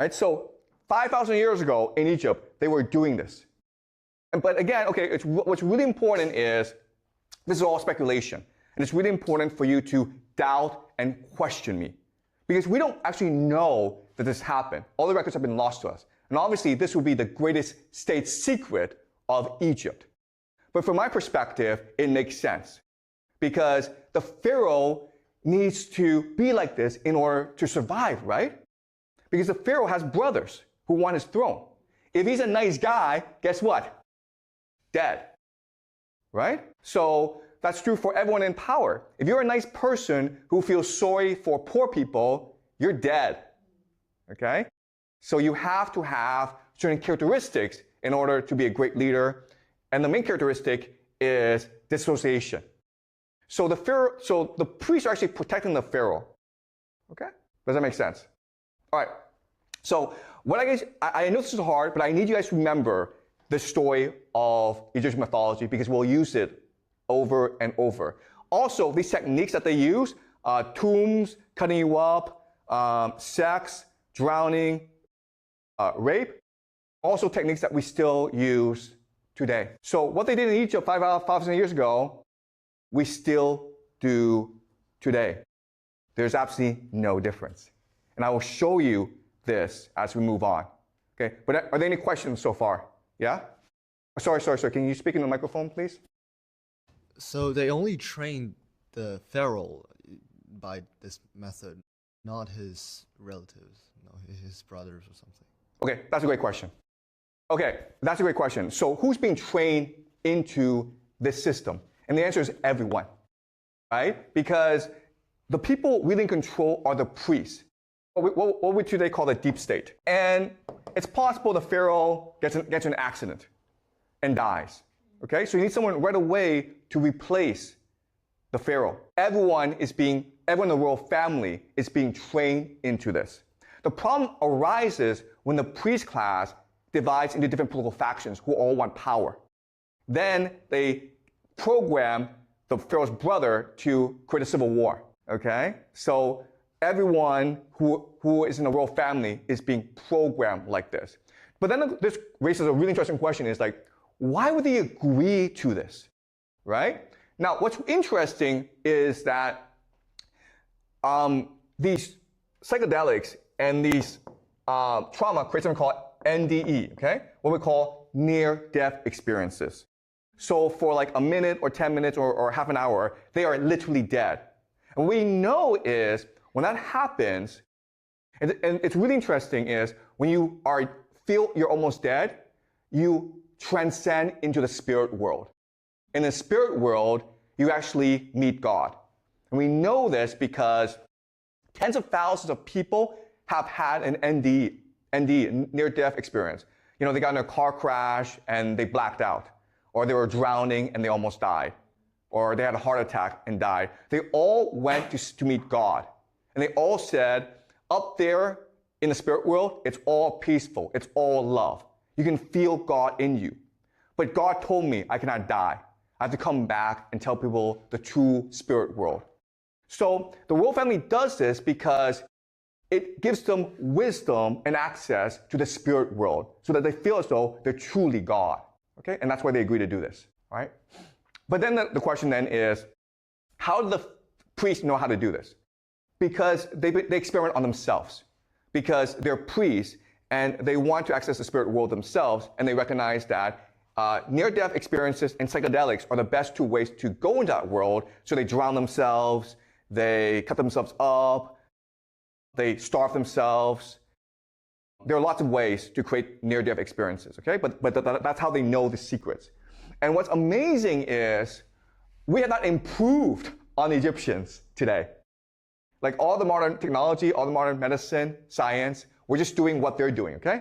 Right? So 5,000 years ago in Egypt, they were doing this. But again, okay, what's really important is, this is all speculation. And it's really important for you to doubt and question me. Because we don't actually know that this happened. All the records have been lost to us. And obviously, this will be the greatest state secret of Egypt. But from my perspective, it makes sense. Because the Pharaoh needs to be like this in order to survive, right? Because the Pharaoh has brothers who want his throne. If he's a nice guy, guess what? Dead. Right? So that's true for everyone in power. If you're a nice person who feels sorry for poor people, you're dead. Okay? So you have to have certain characteristics in order to be a great leader. And the main characteristic is dissociation. So the priests are actually protecting the Pharaoh. Okay? Does that make sense? All right. So I know this is hard, but I need you guys to remember the story of Egyptian mythology because we'll use it over and over. Also, these techniques that they use, tombs, cutting you up, sex, drowning, rape, also techniques that we still use today. So what they did in Egypt 5,000 years ago, we still do today. There's absolutely no difference. And I will show you this as we move on. Okay? But are there any questions so far? Yeah? Sorry. Can you speak in the microphone, please? So they only trained the Pharaoh by this method, not his relatives, his brothers or something. Okay, that's a great question. So who's being trained into this system? And the answer is everyone, right? Because the people really in control are the priests. What we today call the deep state. And it's possible the Pharaoh gets an accident and dies. Okay, so you need someone right away to replace the Pharaoh. Everyone in the royal family is being trained into this. The problem arises when the priest class divides into different political factions who all want power. Then they program the Pharaoh's brother to create a civil war. Okay, so everyone who is in the royal family is being programmed like this. But then this raises a really interesting question, is like, why would they agree to this, right? Now, what's interesting is that these psychedelics and these trauma create something called NDE, okay? What we call near-death experiences. So for like a minute or 10 minutes or half an hour, they are literally dead. And what we know is when that happens, and it's really interesting, is when you feel you're almost dead, you transcend into the spirit world. In the spirit world, you actually meet God. And we know this because tens of thousands of people have had an NDE, near-death experience. You know, they got in a car crash and they blacked out. Or they were drowning and they almost died. Or they had a heart attack and died. They all went to meet God. And they all said, up there in the spirit world, it's all peaceful. It's all love. You can feel God in you. But God told me I cannot die. I have to come back and tell people the true spirit world. So the royal family does this because it gives them wisdom and access to the spirit world so that they feel as though they're truly God. Okay? And that's why they agree to do this. Right? But then the question then is, how do the priests know how to do this? Because they experiment on themselves. Because they're priests and they want to access the spirit world themselves, and they recognize that near-death experiences and psychedelics are the best two ways to go into that world. So they drown themselves, they cut themselves up, they starve themselves. There are lots of ways to create near-death experiences, okay? But that's how they know the secrets. And what's amazing is we have not improved on the Egyptians today. Like all the modern technology, all the modern medicine, science, we're just doing what they're doing, okay?